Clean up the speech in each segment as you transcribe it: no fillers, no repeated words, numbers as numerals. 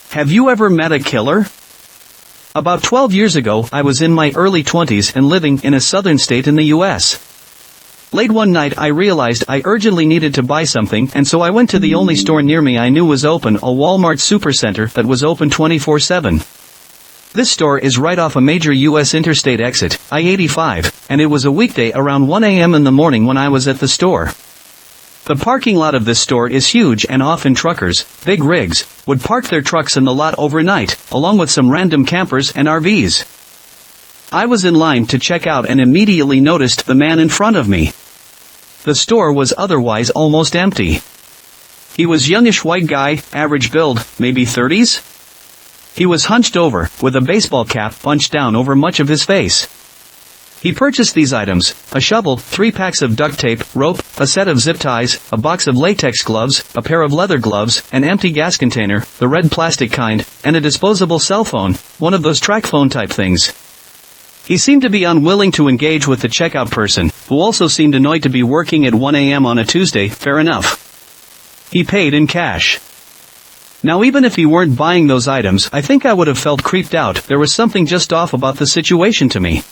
Have you ever met a killer? About 12 years ago, I was in my early 20s and living in a southern state in the US. Late one night I realized I urgently needed to buy something, and so I went to the only store near me I knew was open, a Walmart supercenter that was open 24/7. This store is right off a major US interstate exit, I-85, and it was a weekday around 1 a.m. in the morning when I was at the store. The parking lot of this store is huge, and often truckers, big rigs, would park their trucks in the lot overnight, along with some random campers and RVs. I was in line to check out and immediately noticed the man in front of me. The store was otherwise almost empty. He was youngish white guy, average build, maybe 30s? He was hunched over, with a baseball cap bunched down over much of his face. He purchased these items: a shovel, 3 packs of duct tape, rope, a set of zip ties, a box of latex gloves, a pair of leather gloves, an empty gas container, the red plastic kind, and a disposable cell phone, one of those track phone type things. He seemed to be unwilling to engage with the checkout person, who also seemed annoyed to be working at 1 a.m. on a Tuesday. Fair enough. He paid in cash. Now, even if he weren't buying those items, I think I would have felt creeped out. There was something just off about the situation to me.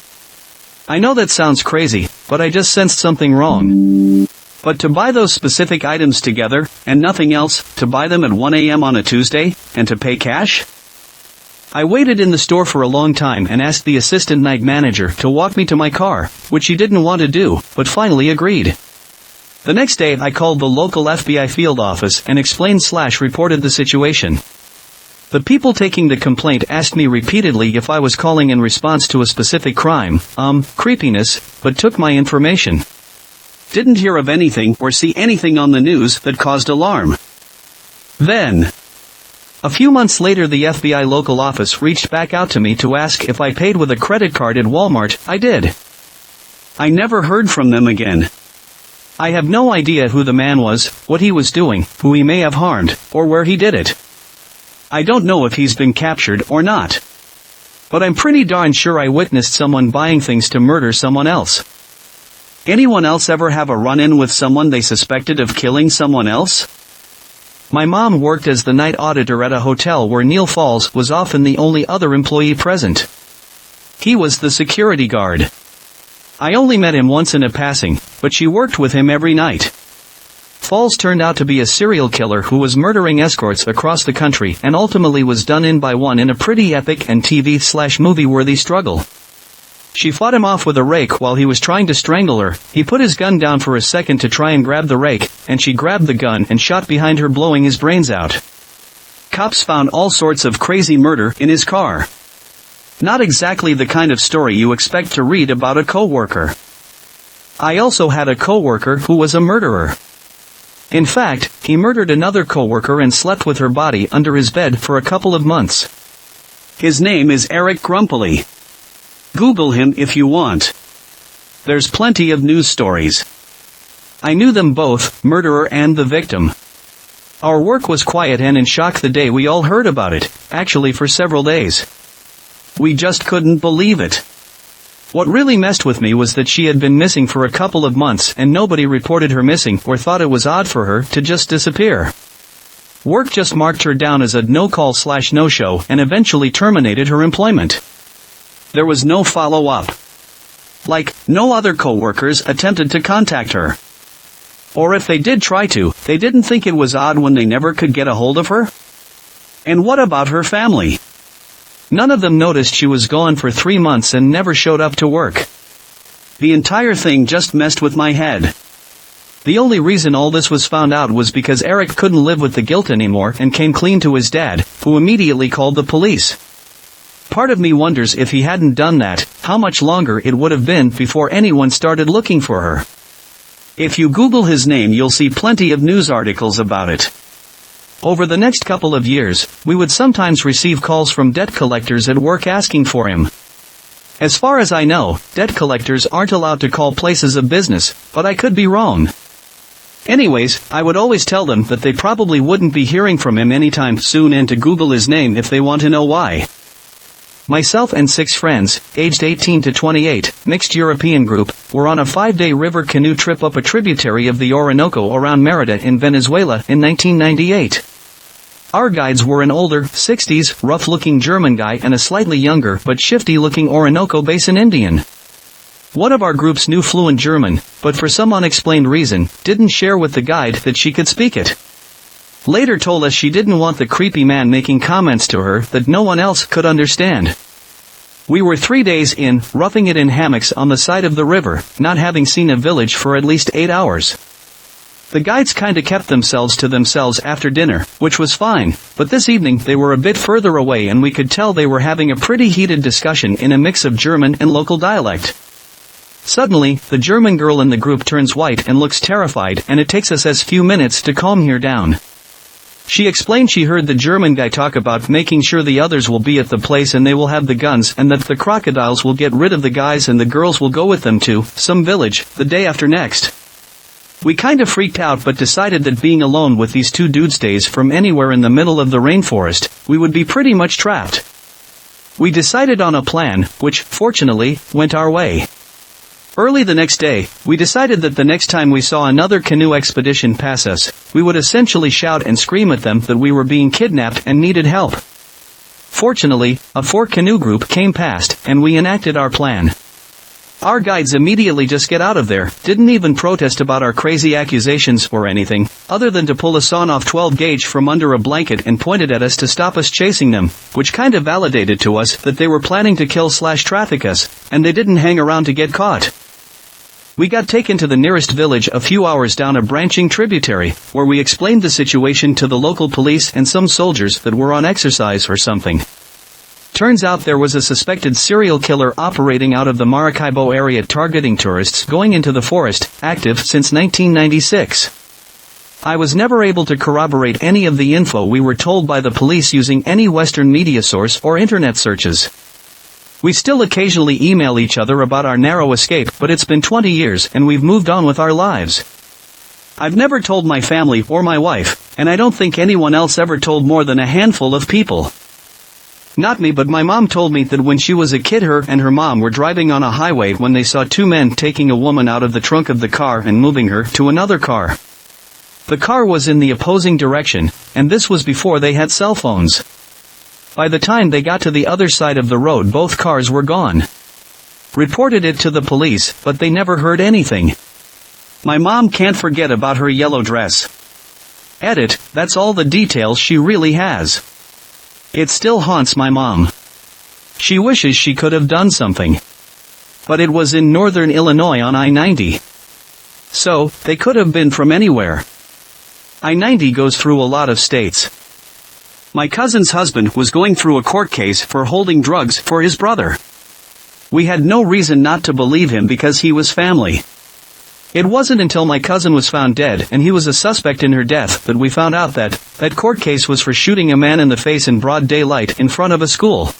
I know that sounds crazy, but I just sensed something wrong. But to buy those specific items together, and nothing else, to buy them at 1 a.m. on a Tuesday, and to pay cash? I waited in the store for a long time and asked the assistant night manager to walk me to my car, which he didn't want to do, but finally agreed. The next day I called the local FBI field office and explained/reported the situation. The people taking the complaint asked me repeatedly if I was calling in response to a specific crime, creepiness, but took my information. Didn't hear of anything or see anything on the news that caused alarm. Then, a few months later, the FBI local office reached back out to me to ask if I paid with a credit card at Walmart. I did. I never heard from them again. I have no idea who the man was, what he was doing, who he may have harmed, or where he did it. I don't know if he's been captured or not. But I'm pretty darn sure I witnessed someone buying things to murder someone else. Anyone else ever have a run-in with someone they suspected of killing someone else? My mom worked as the night auditor at a hotel where Neil Falls was often the only other employee present. He was the security guard. I only met him once in a passing, but she worked with him every night. Falls turned out to be a serial killer who was murdering escorts across the country and ultimately was done in by one in a pretty epic and TV/movie-worthy struggle. She fought him off with a rake while he was trying to strangle her. He put his gun down for a second to try and grab the rake, and she grabbed the gun and shot behind her, blowing his brains out. Cops found all sorts of crazy murder in his car. Not exactly the kind of story you expect to read about a coworker. I also had a coworker who was a murderer. In fact, he murdered another coworker and slept with her body under his bed for a couple of months. His name is Eric Grumpily. Google him if you want. There's plenty of news stories. I knew them both, murderer and the victim. Our work was quiet and in shock the day we all heard about it, actually for several days. We just couldn't believe it. What really messed with me was that she had been missing for a couple of months and nobody reported her missing or thought it was odd for her to just disappear. Work just marked her down as a no-call/no-show and eventually terminated her employment. There was no follow-up. Like, no other coworkers attempted to contact her. Or if they did try to, they didn't think it was odd when they never could get a hold of her? And what about her family? None of them noticed she was gone for 3 months and never showed up to work. The entire thing just messed with my head. The only reason all this was found out was because Eric couldn't live with the guilt anymore and came clean to his dad, who immediately called the police. Part of me wonders if he hadn't done that, how much longer it would have been before anyone started looking for her. If you Google his name, you'll see plenty of news articles about it. Over the next couple of years, we would sometimes receive calls from debt collectors at work asking for him. As far as I know, debt collectors aren't allowed to call places of business, but I could be wrong. Anyways, I would always tell them that they probably wouldn't be hearing from him anytime soon and to Google his name if they want to know why. Myself and 6 friends, aged 18 to 28, mixed European group, were on a 5-day river canoe trip up a tributary of the Orinoco around Merida in Venezuela in 1998. Our guides were an older, 60s, rough-looking German guy and a slightly younger but shifty-looking Orinoco Basin Indian. One of our groups knew fluent German, but for some unexplained reason, didn't share with the guide that she could speak it. Later told us she didn't want the creepy man making comments to her that no one else could understand. We were 3 days in, roughing it in hammocks on the side of the river, not having seen a village for at least 8 hours. The guides kinda kept themselves to themselves after dinner, which was fine, but this evening they were a bit further away and we could tell they were having a pretty heated discussion in a mix of German and local dialect. Suddenly, the German girl in the group turns white and looks terrified, and it takes us a few minutes to calm her down. She explained she heard the German guy talk about making sure the others will be at the place and they will have the guns and that the crocodiles will get rid of the guys and the girls will go with them to some village the day after next. We kinda freaked out but decided that being alone with these two dudes days from anywhere in the middle of the rainforest, we would be pretty much trapped. We decided on a plan, which, fortunately, went our way. Early the next day, we decided that the next time we saw another canoe expedition pass us, we would essentially shout and scream at them that we were being kidnapped and needed help. Fortunately, a 4-canoe group came past, and we enacted our plan. Our guides immediately just get out of there, didn't even protest about our crazy accusations or anything, other than to pull a sawn-off 12-gauge from under a blanket and pointed at us to stop us chasing them, which kinda validated to us that they were planning to kill/traffic us, and they didn't hang around to get caught. We got taken to the nearest village a few hours down a branching tributary, where we explained the situation to the local police and some soldiers that were on exercise or something. Turns out there was a suspected serial killer operating out of the Maracaibo area targeting tourists going into the forest, active since 1996. I was never able to corroborate any of the info we were told by the police using any Western media source or internet searches. We still occasionally email each other about our narrow escape, but it's been 20 years and we've moved on with our lives. I've never told my family or my wife, and I don't think anyone else ever told more than a handful of people. Not me, but my mom told me that when she was a kid her and her mom were driving on a highway when they saw 2 men taking a woman out of the trunk of the car and moving her to another car. The car was in the opposing direction, and this was before they had cell phones. By the time they got to the other side of the road both cars were gone. Reported it to the police, but they never heard anything. My mom can't forget about her yellow dress. Edit, that's all the details she really has. It still haunts my mom. She wishes she could have done something. But it was in northern Illinois on I-90. So, they could have been from anywhere. I-90 goes through a lot of states. My cousin's husband was going through a court case for holding drugs for his brother. We had no reason not to believe him because he was family. It wasn't until my cousin was found dead and he was a suspect in her death that we found out that court case was for shooting a man in the face in broad daylight in front of a school.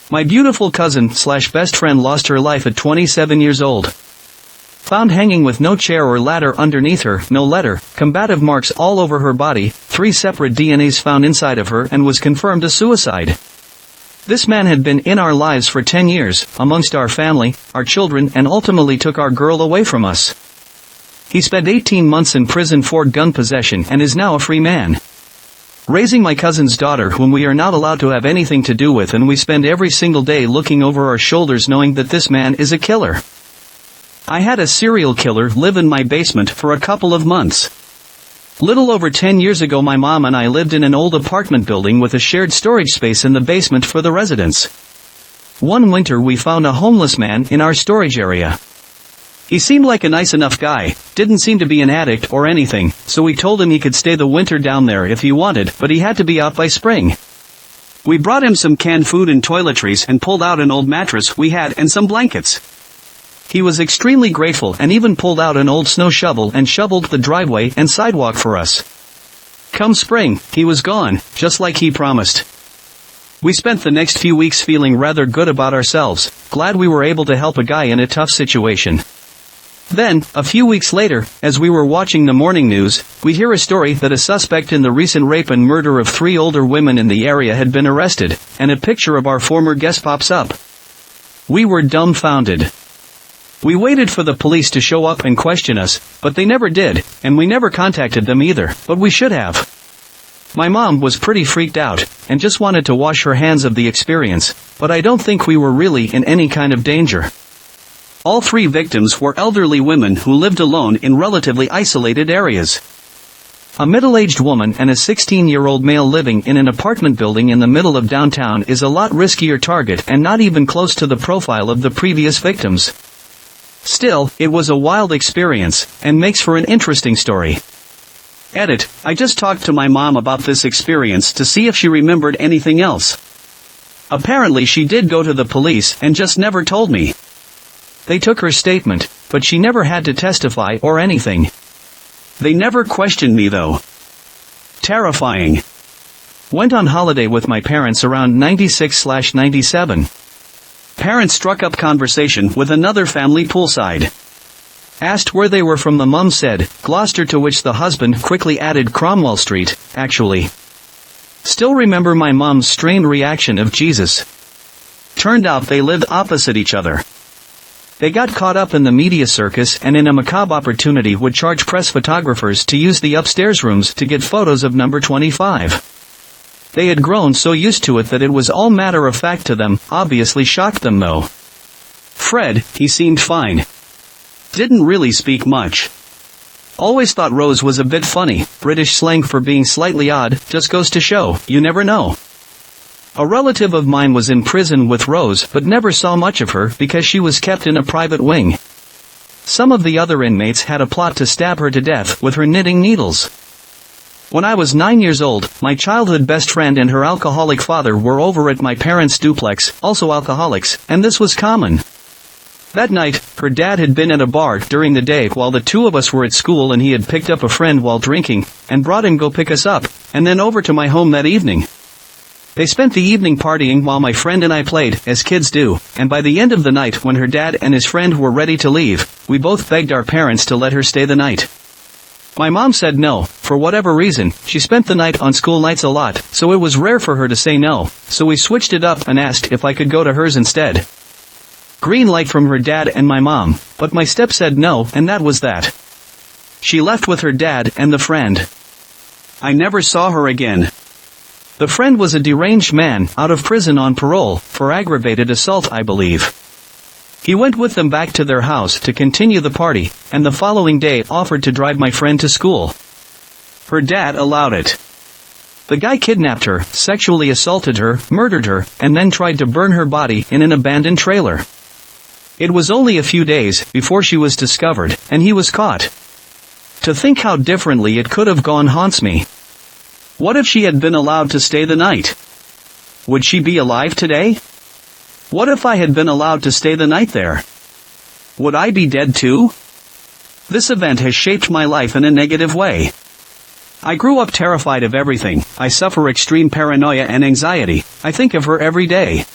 My beautiful cousin/best friend lost her life at 27 years old. Found hanging with no chair or ladder underneath her, no letter, combative marks all over her body, 3 separate DNAs found inside of her, and was confirmed a suicide. This man had been in our lives for 10 years, amongst our family, our children, and ultimately took our girl away from us. He spent 18 months in prison for gun possession and is now a free man. Raising my cousin's daughter whom we are not allowed to have anything to do with, and we spend every single day looking over our shoulders knowing that this man is a killer. I had a serial killer live in my basement for a couple of months. Little over 10 years ago my mom and I lived in an old apartment building with a shared storage space in the basement for the residents. One winter we found a homeless man in our storage area. He seemed like a nice enough guy, didn't seem to be an addict or anything, so we told him he could stay the winter down there if he wanted, but he had to be out by spring. We brought him some canned food and toiletries and pulled out an old mattress we had and some blankets. He was extremely grateful and even pulled out an old snow shovel and shoveled the driveway and sidewalk for us. Come spring, he was gone, just like he promised. We spent the next few weeks feeling rather good about ourselves, glad we were able to help a guy in a tough situation. Then, a few weeks later, as we were watching the morning news, we hear a story that a suspect in the recent rape and murder of 3 older women in the area had been arrested, and a picture of our former guest pops up. We were dumbfounded. We waited for the police to show up and question us, but they never did, and we never contacted them either, but we should have. My mom was pretty freaked out, and just wanted to wash her hands of the experience, but I don't think we were really in any kind of danger. All three victims were elderly women who lived alone in relatively isolated areas. A middle-aged woman and a 16-year-old male living in an apartment building in the middle of downtown is a lot riskier target and not even close to the profile of the previous victims. Still, it was a wild experience, and makes for an interesting story. Edit, I just talked to my mom about this experience to see if she remembered anything else. Apparently she did go to the police and just never told me. They took her statement, but she never had to testify or anything. They never questioned me though. Terrifying. Went on holiday with my parents around 96/97. Parents struck up conversation with another family poolside. Asked where they were from. The mum said, Gloucester, to which the husband quickly added Cromwell Street, actually. Still remember my mom's strained reaction of Jesus. Turned out they lived opposite each other. They got caught up in the media circus and in a macabre opportunity would charge press photographers to use the upstairs rooms to get photos of number 25. They had grown so used to it that it was all matter of fact to them, obviously shocked them though. Fred, he seemed fine. Didn't really speak much. Always thought Rose was a bit funny, British slang for being slightly odd, just goes to show, you never know. A relative of mine was in prison with Rose but never saw much of her because she was kept in a private wing. Some of the other inmates had a plot to stab her to death with her knitting needles. When I was 9 years old, my childhood best friend and her alcoholic father were over at my parents' duplex, also alcoholics, and this was common. That night, her dad had been at a bar during the day while the two of us were at school, and he had picked up a friend while drinking, and brought him go pick us up, and then over to my home that evening. They spent the evening partying while my friend and I played, as kids do, and by the end of the night when her dad and his friend were ready to leave, we both begged our parents to let her stay the night. My mom said no, for whatever reason. She spent the night on school nights a lot, so it was rare for her to say no, so we switched it up and asked if I could go to hers instead. Green light from her dad and my mom, but my step said no, and that was that. She left with her dad and the friend. I never saw her again. The friend was a deranged man, out of prison on parole, for aggravated assault I believe. He went with them back to their house to continue the party, and the following day offered to drive my friend to school. Her dad allowed it. The guy kidnapped her, sexually assaulted her, murdered her, and then tried to burn her body in an abandoned trailer. It was only a few days before she was discovered, and he was caught. To think how differently it could have gone haunts me. What if she had been allowed to stay the night? Would she be alive today? What if I had been allowed to stay the night there? Would I be dead too? This event has shaped my life in a negative way. I grew up terrified of everything. I suffer extreme paranoia and anxiety. I think of her every day.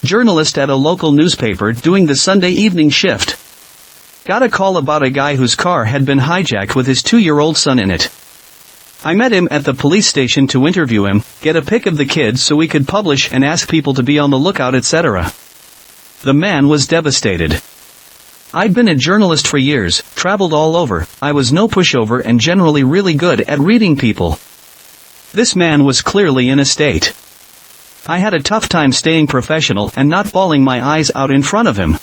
Journalist at a local newspaper doing the Sunday evening shift. Got a call about a guy whose car had been hijacked with his 2-year-old son in it. I met him at the police station to interview him, get a pic of the kid so we could publish and ask people to be on the lookout, etc. The man was devastated. I'd been a journalist for years, traveled all over, I was no pushover and generally really good at reading people. This man was clearly in a state. I had a tough time staying professional and not bawling my eyes out in front of him.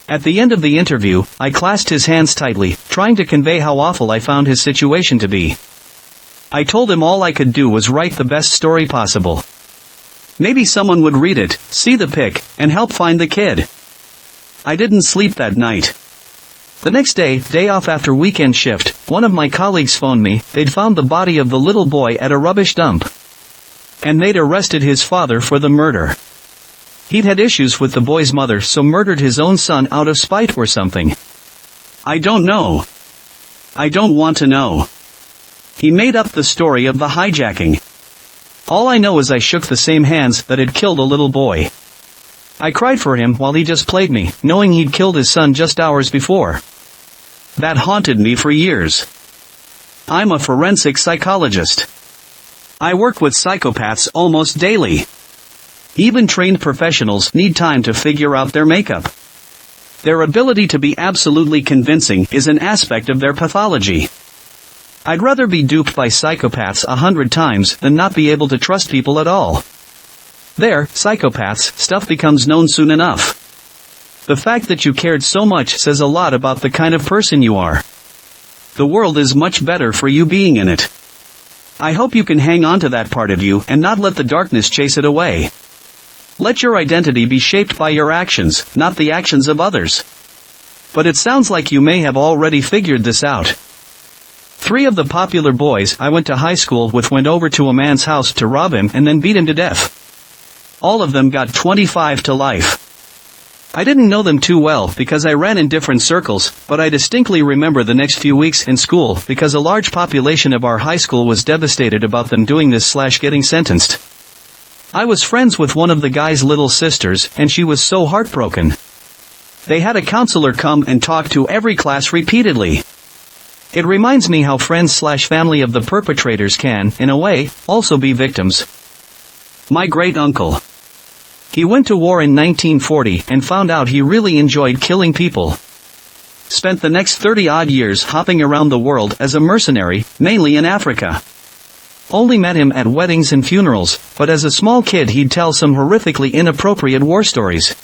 At the end of the interview, I clasped his hands tightly, trying to convey how awful I found his situation to be. I told him all I could do was write the best story possible. Maybe someone would read it, see the pic, and help find the kid. I didn't sleep that night. The next day off after weekend shift, one of my colleagues phoned me. They'd found the body of the little boy at a rubbish dump. And they'd arrested his father for the murder. He'd had issues with the boy's mother, so murdered his own son out of spite or something. I don't know. I don't want to know. He made up the story of the hijacking. All I know is I shook the same hands that had killed a little boy. I cried for him while he just played me, knowing he'd killed his son just hours before. That haunted me for years. I'm a forensic psychologist. I work with psychopaths almost daily. Even trained professionals need time to figure out their makeup. Their ability to be absolutely convincing is an aspect of their pathology. I'd rather be duped by psychopaths 100 times than not be able to trust people at all. There, psychopaths, stuff becomes known soon enough. The fact that you cared so much says a lot about the kind of person you are. The world is much better for you being in it. I hope you can hang on to that part of you and not let the darkness chase it away. Let your identity be shaped by your actions, not the actions of others. But it sounds like you may have already figured this out. 3 of the popular boys I went to high school with went over to a man's house to rob him and then beat him to death. All of them got 25 to life. I didn't know them too well because I ran in different circles, but I distinctly remember the next few weeks in school because a large population of our high school was devastated about them doing this/getting sentenced. I was friends with one of the guy's little sisters and she was so heartbroken. They had a counselor come and talk to every class repeatedly. It reminds me how friends/family of the perpetrators can, in a way, also be victims. My great-uncle. He went to war in 1940 and found out he really enjoyed killing people. Spent the next 30-odd years hopping around the world as a mercenary, mainly in Africa. Only met him at weddings and funerals, but as a small kid he'd tell some horrifically inappropriate war stories.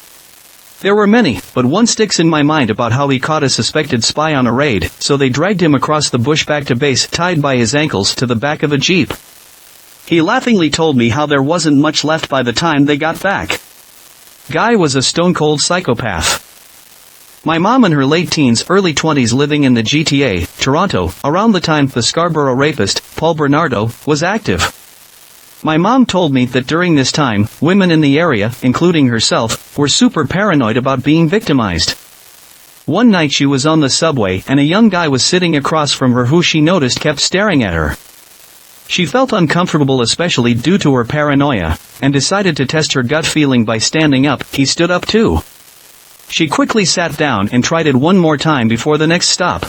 There were many, but one sticks in my mind about how he caught a suspected spy on a raid, so they dragged him across the bush back to base tied by his ankles to the back of a jeep. He laughingly told me how there wasn't much left by the time they got back. Guy was a stone-cold psychopath. My mom in her late teens, early 20s living in the GTA, Toronto, around the time the Scarborough rapist, Paul Bernardo, was active. My mom told me that during this time, women in the area, including herself, were super paranoid about being victimized. One night she was on the subway and a young guy was sitting across from her who she noticed kept staring at her. She felt uncomfortable especially due to her paranoia, and decided to test her gut feeling by standing up. He stood up too. She quickly sat down and tried it one more time before the next stop.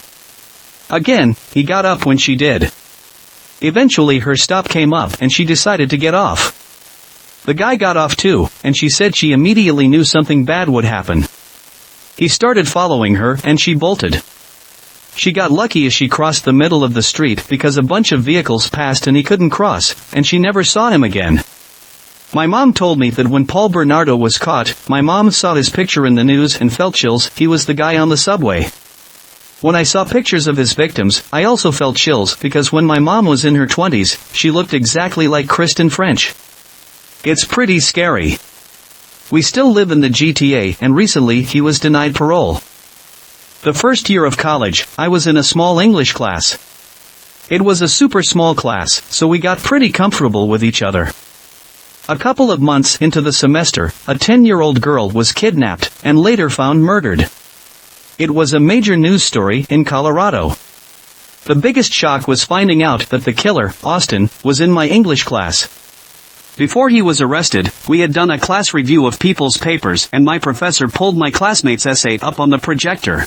Again, he got up when she did. Eventually her stop came up and she decided to get off. The guy got off too, and she said she immediately knew something bad would happen. He started following her and she bolted. She got lucky as she crossed the middle of the street because a bunch of vehicles passed and he couldn't cross, and she never saw him again. My mom told me that when Paul Bernardo was caught, my mom saw his picture in the news and felt chills. He was the guy on the subway. When I saw pictures of his victims, I also felt chills because when my mom was in her 20s, she looked exactly like Kristen French. It's pretty scary. We still live in the GTA and recently he was denied parole. The first year of college, I was in a small English class. It was a super small class, so we got pretty comfortable with each other. A couple of months into the semester, a 10-year-old girl was kidnapped and later found murdered. It was a major news story in Colorado. The biggest shock was finding out that the killer, Austin, was in my English class. Before he was arrested, we had done a class review of people's papers and my professor pulled my classmate's essay up on the projector.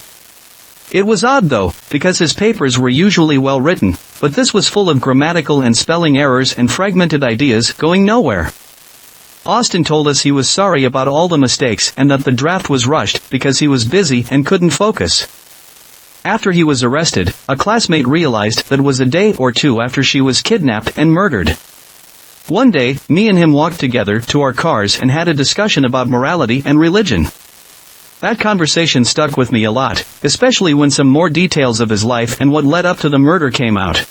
It was odd though, because his papers were usually well written, but this was full of grammatical and spelling errors and fragmented ideas going nowhere. Austin told us he was sorry about all the mistakes and that the draft was rushed because he was busy and couldn't focus. After he was arrested, a classmate realized that it was a day or two after she was kidnapped and murdered. One day, me and him walked together to our cars and had a discussion about morality and religion. That conversation stuck with me a lot, especially when some more details of his life and what led up to the murder came out.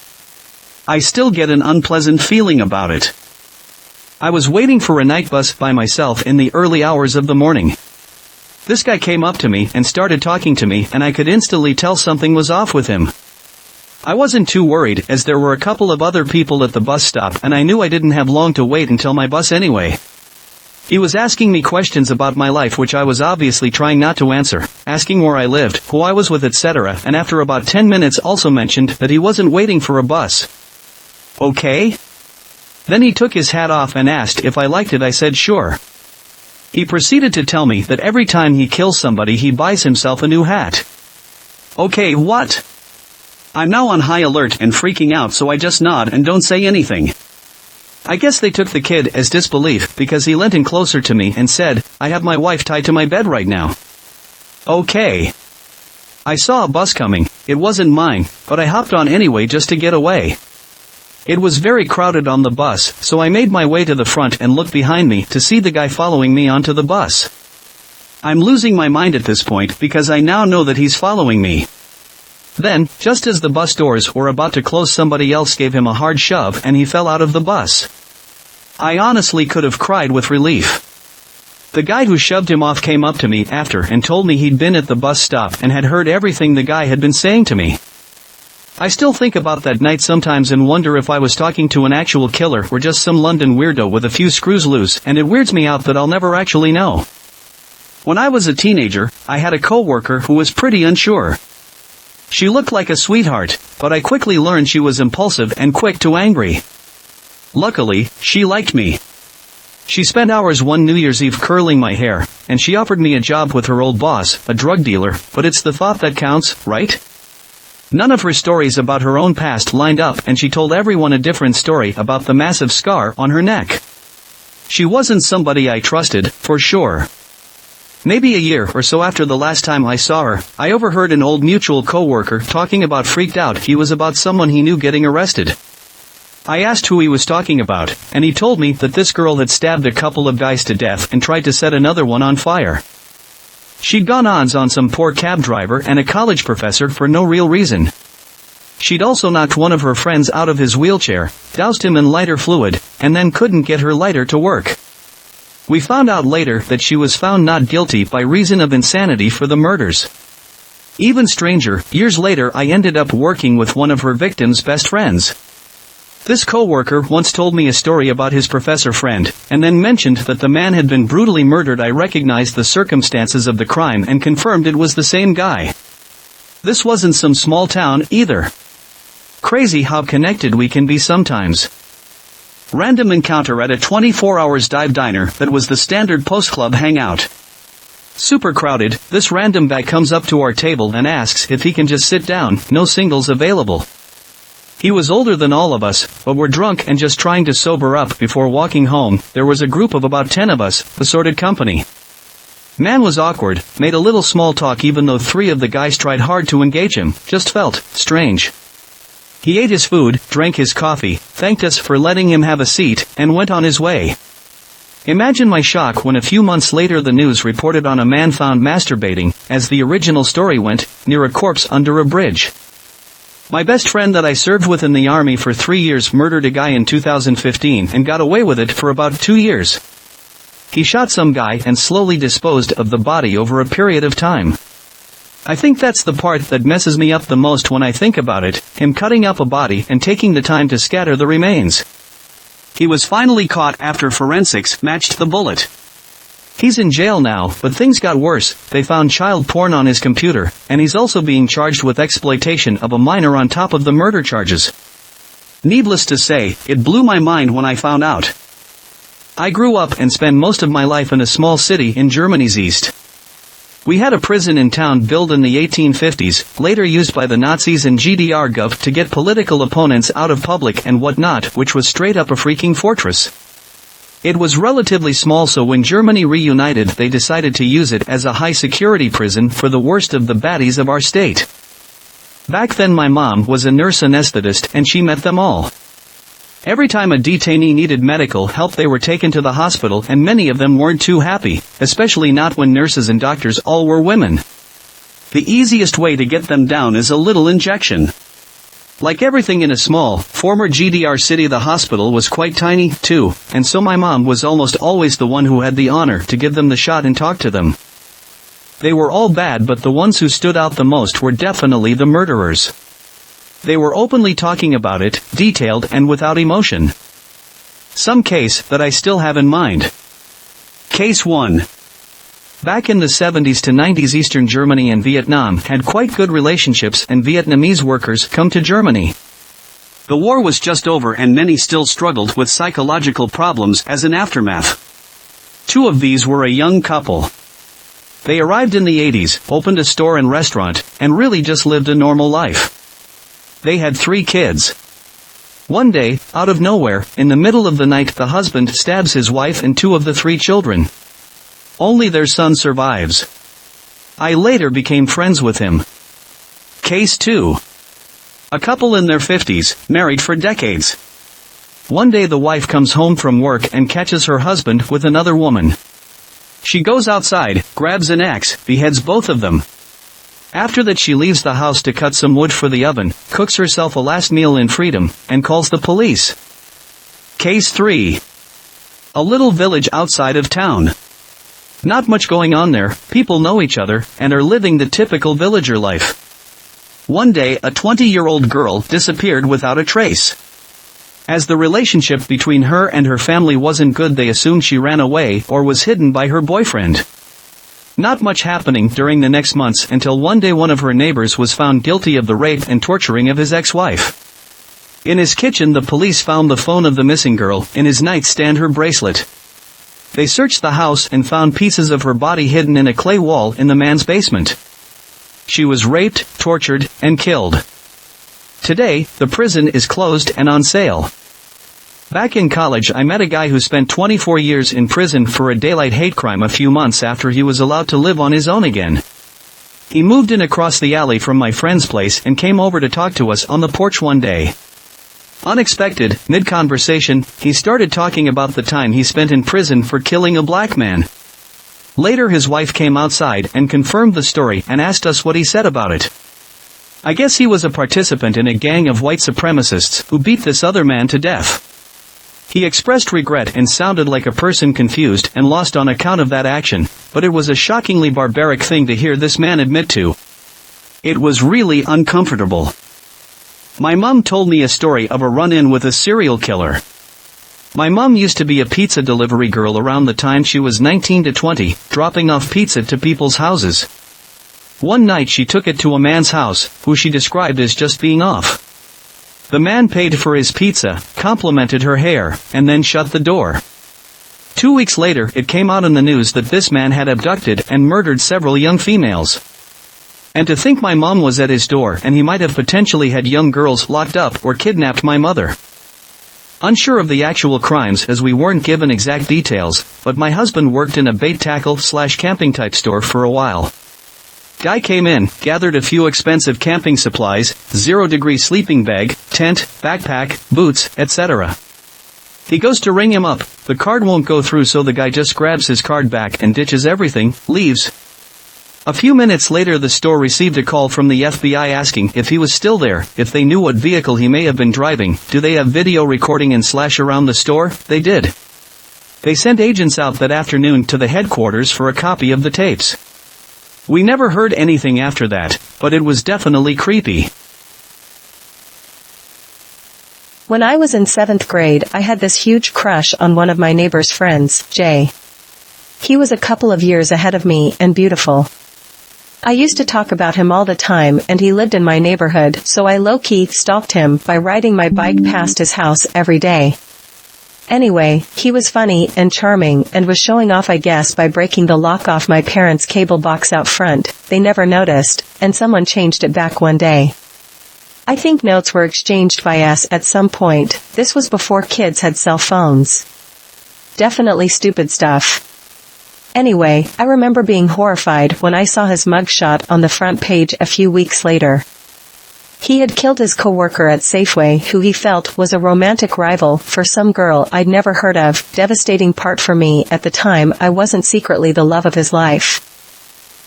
I still get an unpleasant feeling about it. I was waiting for a night bus by myself in the early hours of the morning. This guy came up to me and started talking to me and I could instantly tell something was off with him. I wasn't too worried as there were a couple of other people at the bus stop and I knew I didn't have long to wait until my bus anyway. He was asking me questions about my life which I was obviously trying not to answer, asking where I lived, who I was with etc. and after about 10 minutes also mentioned that he wasn't waiting for a bus. Okay? Then he took his hat off and asked if I liked it. I said sure. He proceeded to tell me that every time he kills somebody he buys himself a new hat. Okay, what? I'm now on high alert and freaking out so I just nod and don't say anything. I guess they took the kid as disbelief because he leant in closer to me and said, I have my wife tied to my bed right now. Okay. I saw a bus coming, It wasn't mine, but I hopped on anyway just to get away. It was very crowded on the bus, so I made my way to the front and looked behind me to see the guy following me onto the bus. I'm losing my mind at this point because I now know that he's following me. Then, just as the bus doors were about to close, somebody else gave him a hard shove and he fell out of the bus. I honestly could have cried with relief. The guy who shoved him off came up to me after and told me he'd been at the bus stop and had heard everything the guy had been saying to me. I still think about that night sometimes and wonder if I was talking to an actual killer or just some London weirdo with a few screws loose, and it weirds me out that I'll never actually know. When I was a teenager, I had a coworker who was pretty unsure. She looked like a sweetheart, but I quickly learned she was impulsive and quick to angry. Luckily, she liked me. She spent hours one New Year's Eve curling my hair, and she offered me a job with her old boss, a drug dealer, but it's the thought that counts, right? None of her stories about her own past lined up, and she told everyone a different story about the massive scar on her neck. She wasn't somebody I trusted, for sure. Maybe a year or so after the last time I saw her, I overheard an old mutual coworker talking about freaked out he was about someone he knew getting arrested. I asked who he was talking about, and he told me that this girl had stabbed a couple of guys to death and tried to set another one on fire. She'd gone on some poor cab driver and a college professor for no real reason. She'd also knocked one of her friends out of his wheelchair, doused him in lighter fluid, and then couldn't get her lighter to work. We found out later that she was found not guilty by reason of insanity for the murders. Even stranger, years later I ended up working with one of her victim's best friends. This coworker once told me a story about his professor friend, and then mentioned that the man had been brutally murdered. I recognized the circumstances of the crime and confirmed it was the same guy. This wasn't some small town, either. Crazy how connected we can be sometimes. Random encounter at a 24-hours dive diner that was the standard post-club hangout. Super crowded, this random guy comes up to our table and asks if he can just sit down, no singles available. He was older than all of us, but we're drunk and just trying to sober up before walking home. There was a group of about 10 of us, assorted company. Man was awkward, made a little small talk even though 3 of the guys tried hard to engage him, just felt strange. He ate his food, drank his coffee, thanked us for letting him have a seat, and went on his way. Imagine my shock when a few months later the news reported on a man found masturbating, as the original story went, near a corpse under a bridge. My best friend that I served with in the army for 3 years murdered a guy in 2015 and got away with it for about 2 years. He shot some guy and slowly disposed of the body over a period of time. I think that's the part that messes me up the most when I think about it, him cutting up a body and taking the time to scatter the remains. He was finally caught after forensics matched the bullet. He's in jail now, but things got worse. They found child porn on his computer, and he's also being charged with exploitation of a minor on top of the murder charges. Needless to say, it blew my mind when I found out. I grew up and spent most of my life in a small city in Germany's east. We had a prison in town built in the 1850s, later used by the Nazis and GDR Gov to get political opponents out of public and whatnot, which was straight up a freaking fortress. It was relatively small, so when Germany reunited they decided to use it as a high-security prison for the worst of the baddies of our state. Back then my mom was a nurse anesthetist and she met them all. Every time a detainee needed medical help they were taken to the hospital, and many of them weren't too happy, especially not when nurses and doctors all were women. The easiest way to get them down is a little injection. Like everything in a small, former GDR city, the hospital was quite tiny, too, and so my mom was almost always the one who had the honor to give them the shot and talk to them. They were all bad, but the ones who stood out the most were definitely the murderers. They were openly talking about it, detailed and without emotion. Some case that I still have in mind. Case 1. Back in the 70s to 90s, Eastern Germany and Vietnam had quite good relationships, and Vietnamese workers come to Germany. The war was just over and many still struggled with psychological problems as an aftermath. 2 of these were a young couple. They arrived in the 80s, opened a store and restaurant, and really just lived a normal life. They had 3 kids. One day, out of nowhere, in the middle of the night, the husband stabs his wife and 2 of the 3 children. Only their son survives. I later became friends with him. Case 2. A couple in their 50s, married for decades. One day the wife comes home from work and catches her husband with another woman. She goes outside, grabs an axe, beheads both of them. After that she leaves the house to cut some wood for the oven, cooks herself a last meal in freedom, and calls the police. Case 3. A little village outside of town. Not much going on there, people know each other, and are living the typical villager life. One day a 20-year-old girl disappeared without a trace. As the relationship between her and her family wasn't good, they assumed she ran away or was hidden by her boyfriend. Not much happening during the next months until one day one of her neighbors was found guilty of the rape and torturing of his ex-wife. In his kitchen the police found the phone of the missing girl, in his nightstand her bracelet. They searched the house and found pieces of her body hidden in a clay wall in the man's basement. She was raped, tortured, and killed. Today, the prison is closed and on sale. Back in college I met a guy who spent 24 years in prison for a daylight hate crime a few months after he was allowed to live on his own again. He moved in across the alley from my friend's place and came over to talk to us on the porch one day. Unexpected, mid-conversation, he started talking about the time he spent in prison for killing a black man. Later his wife came outside and confirmed the story and asked us what he said about it. I guess he was a participant in a gang of white supremacists who beat this other man to death. He expressed regret and sounded like a person confused and lost on account of that action, but it was a shockingly barbaric thing to hear this man admit to. It was really uncomfortable. My mom told me a story of a run-in with a serial killer. My mom used to be a pizza delivery girl around the time she was 19 to 20, dropping off pizza to people's houses. One night she took it to a man's house, who she described as just being off. The man paid for his pizza, complimented her hair, and then shut the door. 2 weeks later it came out in the news that this man had abducted and murdered several young females. And to think my mom was at his door and he might have potentially had young girls locked up or kidnapped my mother. Unsure of the actual crimes as we weren't given exact details, but my husband worked in a bait tackle/camping type store for a while. Guy came in, gathered a few expensive camping supplies, 0-degree sleeping bag, tent, backpack, boots, etc. He goes to ring him up, the card won't go through, so the guy just grabs his card back and ditches everything, leaves. A few minutes later the store received a call from the FBI asking if he was still there, if they knew what vehicle he may have been driving, do they have video recording and around the store. They did. They sent agents out that afternoon to the headquarters for a copy of the tapes. We never heard anything after that, but it was definitely creepy. When I was in 7th grade, I had this huge crush on one of my neighbor's friends, Jay. He was a couple of years ahead of me and beautiful. I used to talk about him all the time, and he lived in my neighborhood, so I low-key stalked him by riding my bike past his house every day. Anyway, he was funny and charming and was showing off, I guess, by breaking the lock off my parents' cable box out front. They never noticed, and someone changed it back one day. I think notes were exchanged by us at some point. This was before kids had cell phones. Definitely stupid stuff. Anyway, I remember being horrified when I saw his mugshot on the front page a few weeks later. He had killed his coworker at Safeway, who he felt was a romantic rival for some girl I'd never heard of. Devastating part for me at the time, I wasn't secretly the love of his life.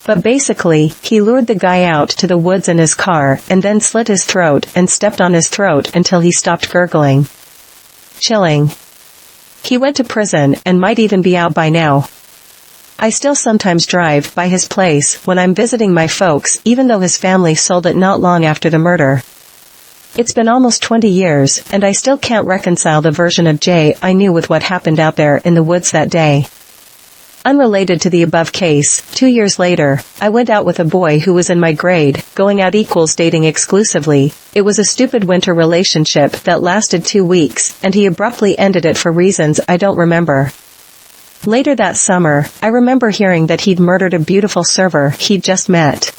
But basically, he lured the guy out to the woods in his car and then slit his throat and stepped on his throat until he stopped gurgling. Chilling. He went to prison and might even be out by now. I still sometimes drive by his place when I'm visiting my folks, even though his family sold it not long after the murder. It's been almost 20 years, and I still can't reconcile the version of Jay I knew with what happened out there in the woods that day. Unrelated to the above case, 2 years later, I went out with a boy who was in my grade. Going out equals dating exclusively. It was a stupid winter relationship that lasted 2 weeks, and he abruptly ended it for reasons I don't remember. Later that summer, I remember hearing that he'd murdered a beautiful server he'd just met.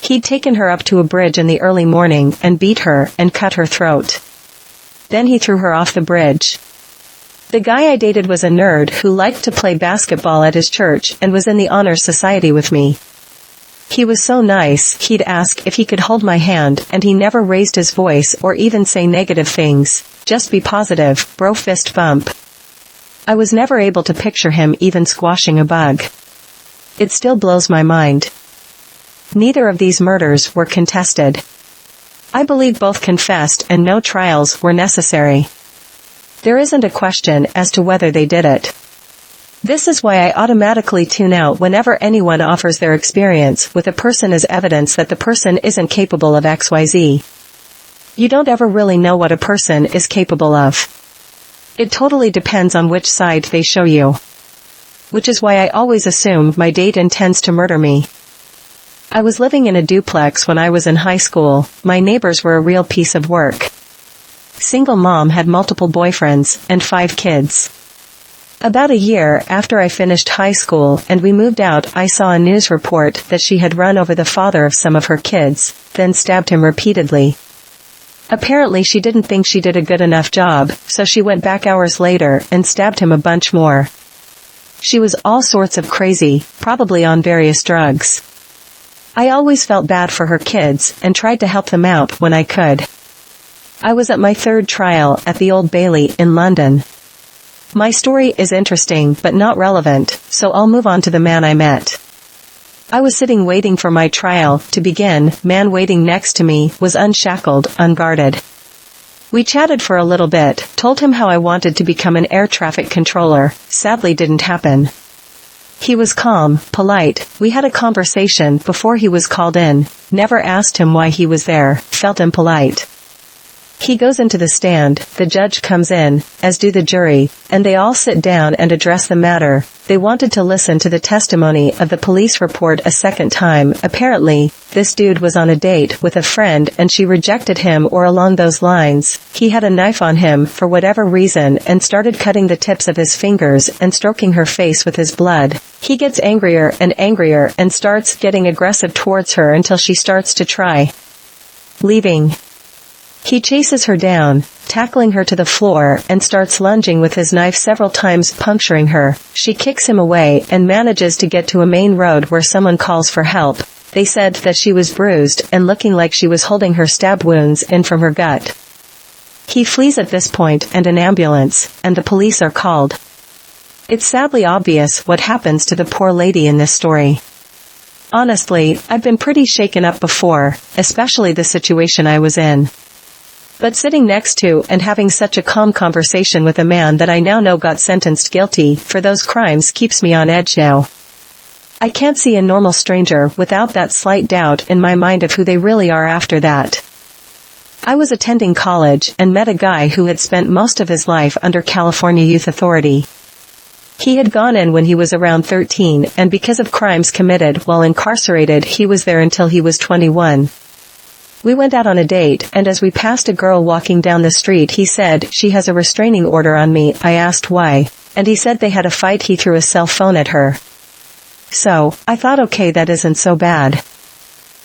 He'd taken her up to a bridge in the early morning and beat her and cut her throat. Then he threw her off the bridge. The guy I dated was a nerd who liked to play basketball at his church and was in the honors society with me. He was so nice, he'd ask if he could hold my hand, and he never raised his voice or even say negative things. Just be positive, bro, fist bump. I was never able to picture him even squashing a bug. It still blows my mind. Neither of these murders were contested. I believe both confessed and no trials were necessary. There isn't a question as to whether they did it. This is why I automatically tune out whenever anyone offers their experience with a person as evidence that the person isn't capable of XYZ. You don't ever really know what a person is capable of. It totally depends on which side they show you. Which is why I always assume my date intends to murder me. I was living in a duplex when I was in high school. My neighbors were a real piece of work. Single mom had multiple boyfriends and 5 kids. About a year after I finished high school and we moved out, I saw a news report that she had run over the father of some of her kids, then stabbed him repeatedly. Apparently she didn't think she did a good enough job, so she went back hours later and stabbed him a bunch more. She was all sorts of crazy, probably on various drugs. I always felt bad for her kids and tried to help them out when I could. I was at my 3rd trial at the Old Bailey in London. My story is interesting but not relevant, so I'll move on to the man I met. I was sitting waiting for my trial to begin. Man waiting next to me was unshackled, unguarded. We chatted for a little bit, told him how I wanted to become an air traffic controller. Sadly didn't happen. He was calm, polite. We had a conversation before he was called in. Never asked him why he was there, felt impolite. He goes into the stand, the judge comes in, as do the jury, and they all sit down and address the matter. They wanted to listen to the testimony of the police report a second time. Apparently, this dude was on a date with a friend and she rejected him or along those lines. He had a knife on him for whatever reason and started cutting the tips of his fingers and stroking her face with his blood. He gets angrier and starts getting aggressive towards her until she starts to try leaving. He chases her down, tackling her to the floor, and starts lunging with his knife several times, puncturing her. She kicks him away and manages to get to a main road where someone calls for help. They said that she was bruised and looking like she was holding her stab wounds in from her gut. He flees at this point and an ambulance, and the police are called. It's sadly obvious what happens to the poor lady in this story. Honestly, I've been pretty shaken up before, especially the situation I was in. But sitting next to and having such a calm conversation with a man that I now know got sentenced guilty for those crimes keeps me on edge now. I can't see a normal stranger without that slight doubt in my mind of who they really are after that. I was attending college and met a guy who had spent most of his life under California Youth Authority. He had gone in when he was around 13, and because of crimes committed while incarcerated he was there until he was 21. We went out on a date, and as we passed a girl walking down the street he said, "She has a restraining order on me." I asked why, and he said they had a fight. He threw a cell phone at her. So, I thought, okay, that isn't so bad.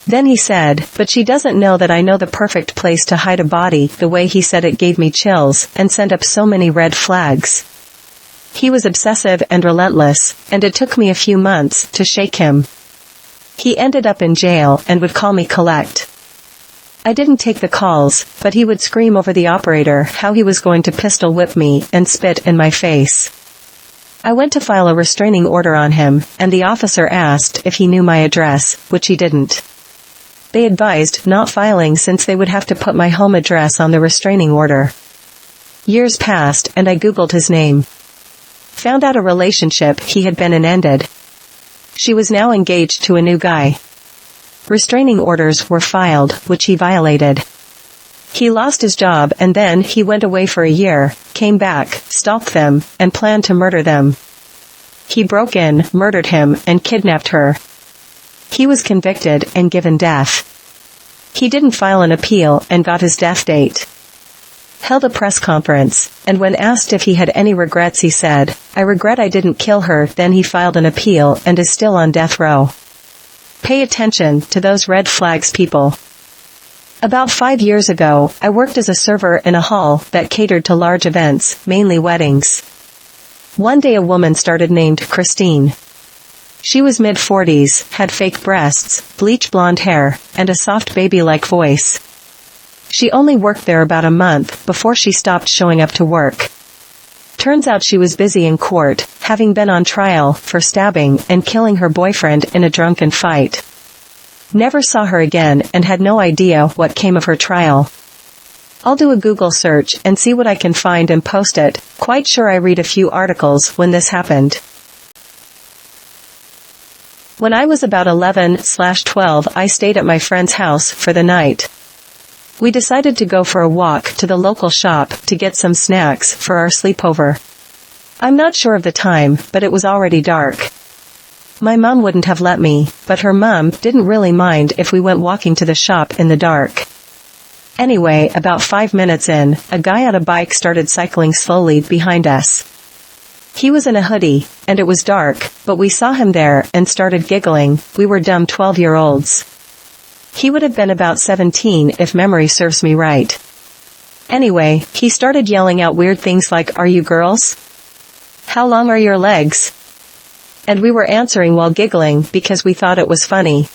Then he said, "But she doesn't know that I know the perfect place to hide a body." The way he said it gave me chills, and sent up so many red flags. He was obsessive and relentless, and it took me a few months to shake him. He ended up in jail and would call me collect. I didn't take the calls, but he would scream over the operator how he was going to pistol whip me and spit in my face. I went to file a restraining order on him, and the officer asked if he knew my address, which he didn't. They advised not filing since they would have to put my home address on the restraining order. Years passed and I googled his name. Found out a relationship he had been in ended. She was now engaged to a new guy. Restraining orders were filed, which he violated. He lost his job and then he went away for a year, came back, stalked them, and planned to murder them. He broke in, murdered him, and kidnapped her. He was convicted and given death. He didn't file an appeal and got his death date. Held a press conference, and when asked if he had any regrets he said, "I regret I didn't kill her." Then he filed an appeal and is still on death row. Pay attention to those red flags, people. About 5 years ago, I worked as a server in a hall that catered to large events, mainly weddings. One day a woman started named Christine. She was mid-40s, had fake breasts, bleach blonde hair, and a soft baby-like voice. She only worked there about a month before she stopped showing up to work. Turns out she was busy in court, having been on trial for stabbing and killing her boyfriend in a drunken fight. Never saw her again and had no idea what came of her trial. I'll do a Google search and see what I can find and post it. Quite sure I read a few articles when this happened. When I was about 11/12, I stayed at my friend's house for the night. We decided to go for a walk to the local shop to get some snacks for our sleepover. I'm not sure of the time, but it was already dark. My mom wouldn't have let me, but her mom didn't really mind if we went walking to the shop in the dark. Anyway, about 5 minutes in, a guy on a bike started cycling slowly behind us. He was in a hoodie, and it was dark, but we saw him there and started giggling. We were dumb 12-year-olds. He would have been about 17 if memory serves me right. Anyway, he started yelling out weird things like, "Are you girls? How long are your legs?" And we were answering while giggling because we thought it was funny.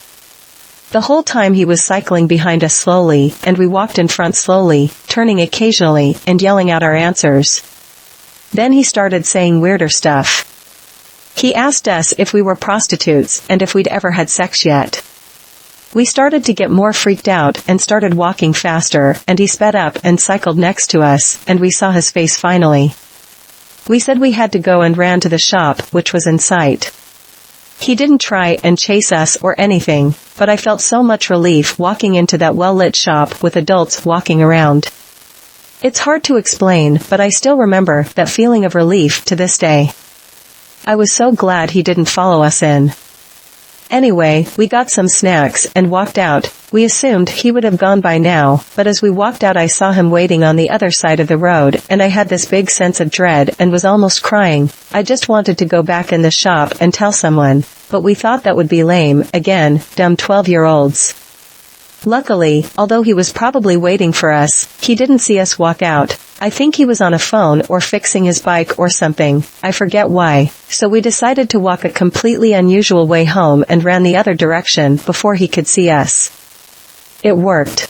The whole time he was cycling behind us slowly, and we walked in front slowly, turning occasionally and yelling out our answers. Then he started saying weirder stuff. He asked us if we were prostitutes and if we'd ever had sex yet. We started to get more freaked out and started walking faster, and he sped up and cycled next to us, and we saw his face finally. We said we had to go and ran to the shop, which was in sight. He didn't try and chase us or anything, but I felt so much relief walking into that well-lit shop with adults walking around. It's hard to explain, but I still remember that feeling of relief to this day. I was so glad he didn't follow us in. Anyway, we got some snacks and walked out. We assumed he would have gone by now, but as we walked out I saw him waiting on the other side of the road, and I had this big sense of dread and was almost crying. I just wanted to go back in the shop and tell someone, but we thought that would be lame. Again, dumb 12-year-olds. Luckily, although he was probably waiting for us, he didn't see us walk out. I think he was on a phone or fixing his bike or something, I forget why, so we decided to walk a completely unusual way home and ran the other direction before he could see us. It worked.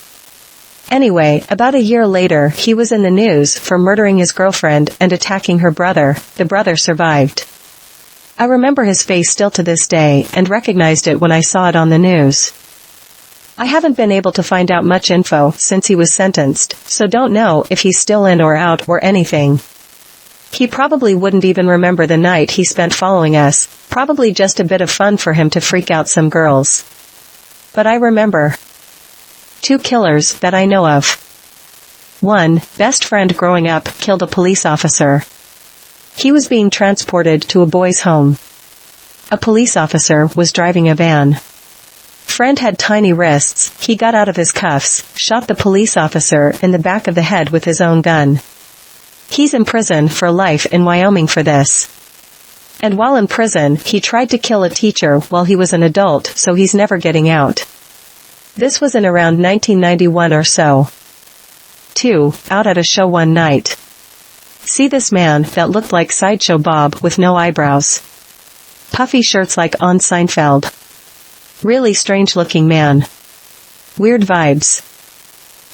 Anyway, about a year later he was in the news for murdering his girlfriend and attacking her brother. The brother survived. I remember his face still to this day and recognized it when I saw it on the news. I haven't been able to find out much info since he was sentenced, so don't know if he's still in or out or anything. He probably wouldn't even remember the night he spent following us, probably just a bit of fun for him to freak out some girls. But I remember 2 killers that I know of. 1, best friend growing up, killed a police officer. He was being transported to a boys' home. A police officer was driving a van. Friend had tiny wrists. He got out of his cuffs, shot the police officer in the back of the head with his own gun. He's in prison for life in Wyoming for this. And while in prison, he tried to kill a teacher while he was an adult, so he's never getting out. This was in around 1991 or so. 2, out at a show one night. See this man that looked like Sideshow Bob with no eyebrows. Puffy shirts like on Seinfeld. Really strange-looking man. Weird vibes.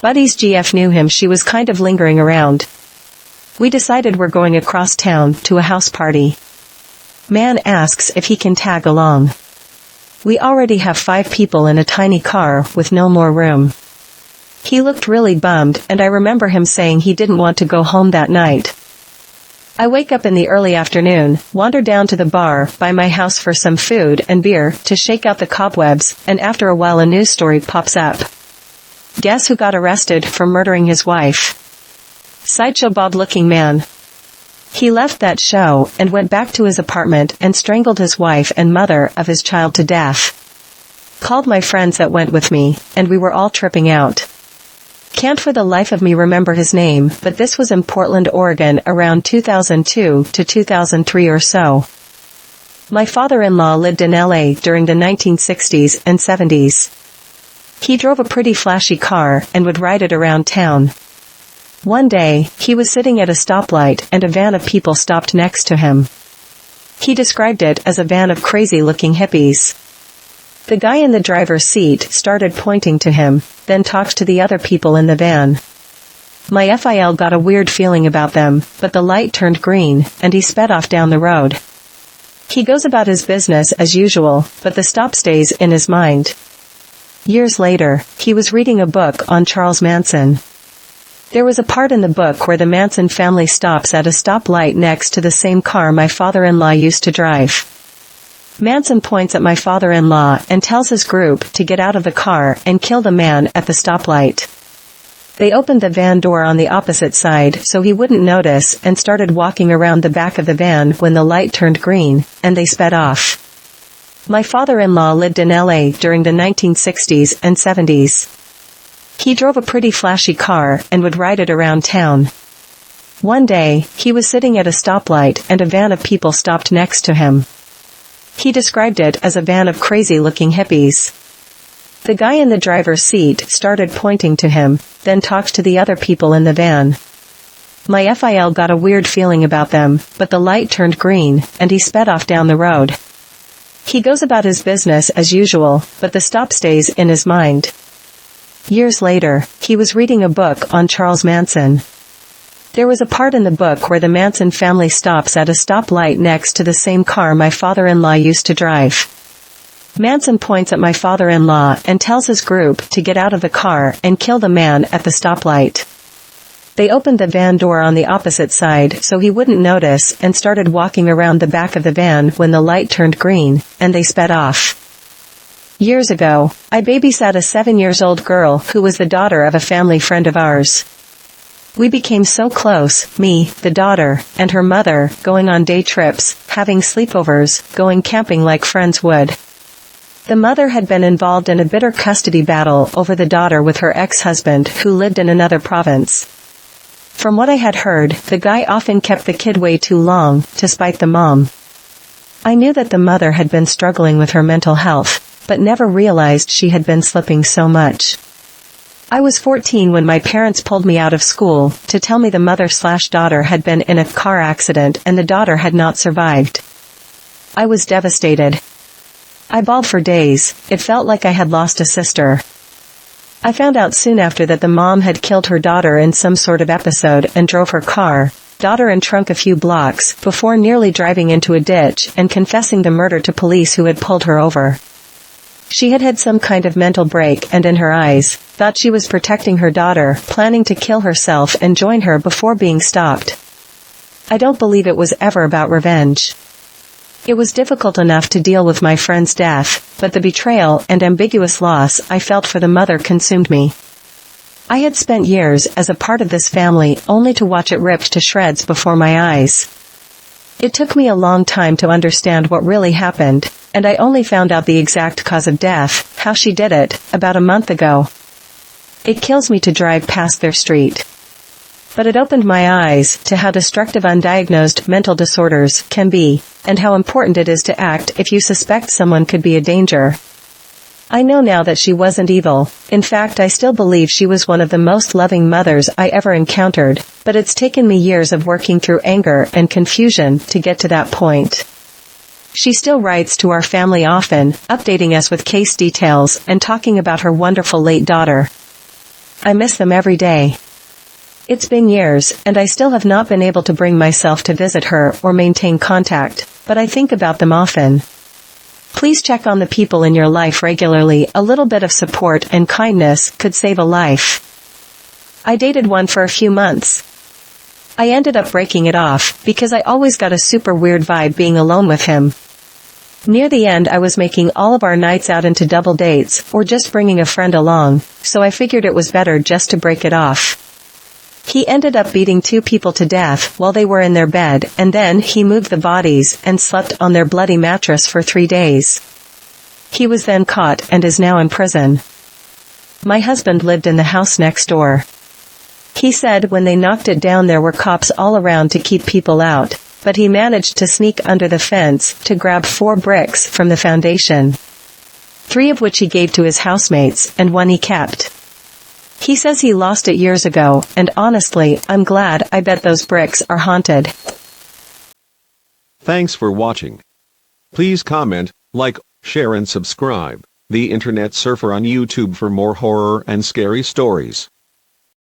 Buddy's GF knew him. She was kind of lingering around. We decided we're going across town to a house party. Man asks if he can tag along. We already have 5 people in a tiny car with no more room. He looked really bummed, and I remember him saying he didn't want to go home that night. I wake up in the early afternoon, wander down to the bar by my house for some food and beer to shake out the cobwebs, and after a while a news story pops up. Guess who got arrested for murdering his wife? Sideshow Bob looking man. He left that show and went back to his apartment and strangled his wife and mother of his child to death. Called my friends that went with me, and we were all tripping out. Can't for the life of me remember his name, but this was in Portland, Oregon around 2002 to 2003 or so. My father-in-law lived in LA during the 1960s and 70s. He drove a pretty flashy car and would ride it around town. One day, he was sitting at a stoplight and a van of people stopped next to him. He described it as a van of crazy-looking hippies. The guy in the driver's seat started pointing to him, then talked to the other people in the van. My FIL got a weird feeling about them, but the light turned green, and he sped off down the road. He goes about his business as usual, but the stop stays in his mind. Years later, he was reading a book on Charles Manson. There was a part in the book where the Manson family stops at a stoplight next to the same car my father-in-law used to drive. Manson points at my father-in-law and tells his group to get out of the car and kill the man at the stoplight. They opened the van door on the opposite side so he wouldn't notice and started walking around the back of the van when the light turned green, and they sped off. My father-in-law lived in LA during the 1960s and 70s. He drove a pretty flashy car and would ride it around town. One day, he was sitting at a stoplight and a van of people stopped next to him. He described it as a van of crazy-looking hippies. The guy in the driver's seat started pointing to him, then talked to the other people in the van. My FIL got a weird feeling about them, but the light turned green, and he sped off down the road. He goes about his business as usual, but the stop stays in his mind. Years later, he was reading a book on Charles Manson. There was a part in the book where the Manson family stops at a stoplight next to the same car my father-in-law used to drive. Manson points at my father-in-law and tells his group to get out of the car and kill the man at the stoplight. They opened the van door on the opposite side so he wouldn't notice and started walking around the back of the van when the light turned green, and they sped off. Years ago, I babysat a 7-year-old girl who was the daughter of a family friend of ours. We became so close, me, the daughter, and her mother, going on day trips, having sleepovers, going camping like friends would. The mother had been involved in a bitter custody battle over the daughter with her ex-husband who lived in another province. From what I had heard, the guy often kept the kid way too long, to spite the mom. I knew that the mother had been struggling with her mental health, but never realized she had been slipping so much. I was 14 when my parents pulled me out of school to tell me the mother/daughter had been in a car accident and the daughter had not survived. I was devastated. I bawled for days. It felt like I had lost a sister. I found out soon after that the mom had killed her daughter in some sort of episode and drove her car, daughter and trunk a few blocks before nearly driving into a ditch and confessing the murder to police who had pulled her over. She had had some kind of mental break and in her eyes, thought she was protecting her daughter, planning to kill herself and join her before being stopped. I don't believe it was ever about revenge. It was difficult enough to deal with my friend's death, but the betrayal and ambiguous loss I felt for the mother consumed me. I had spent years as a part of this family only to watch it ripped to shreds before my eyes. It took me a long time to understand what really happened, and I only found out the exact cause of death, how she did it, about a month ago. It kills me to drive past their street. But it opened my eyes to how destructive undiagnosed mental disorders can be, and how important it is to act if you suspect someone could be a danger. I know now that she wasn't evil. In fact, I still believe she was one of the most loving mothers I ever encountered, but it's taken me years of working through anger and confusion to get to that point. She still writes to our family often, updating us with case details and talking about her wonderful late daughter. I miss them every day. It's been years, and I still have not been able to bring myself to visit her or maintain contact, but I think about them often. Please check on the people in your life regularly. A little bit of support and kindness could save a life. I dated one for a few months. I ended up breaking it off, because I always got a super weird vibe being alone with him. Near the end I was making all of our nights out into double dates, or just bringing a friend along, so I figured it was better just to break it off. He ended up beating 2 people to death while they were in their bed, and then he moved the bodies and slept on their bloody mattress for 3 days. He was then caught and is now in prison. My husband lived in the house next door. He said when they knocked it down there were cops all around to keep people out, but he managed to sneak under the fence to grab 4 bricks from the foundation. 3 of which he gave to his housemates, and 1 he kept. He says he lost it years ago, and honestly, I'm glad. I bet those bricks are haunted. Thanks for watching. Please comment, like, share and subscribe. The Internet Surfer on YouTube for more horror and scary stories.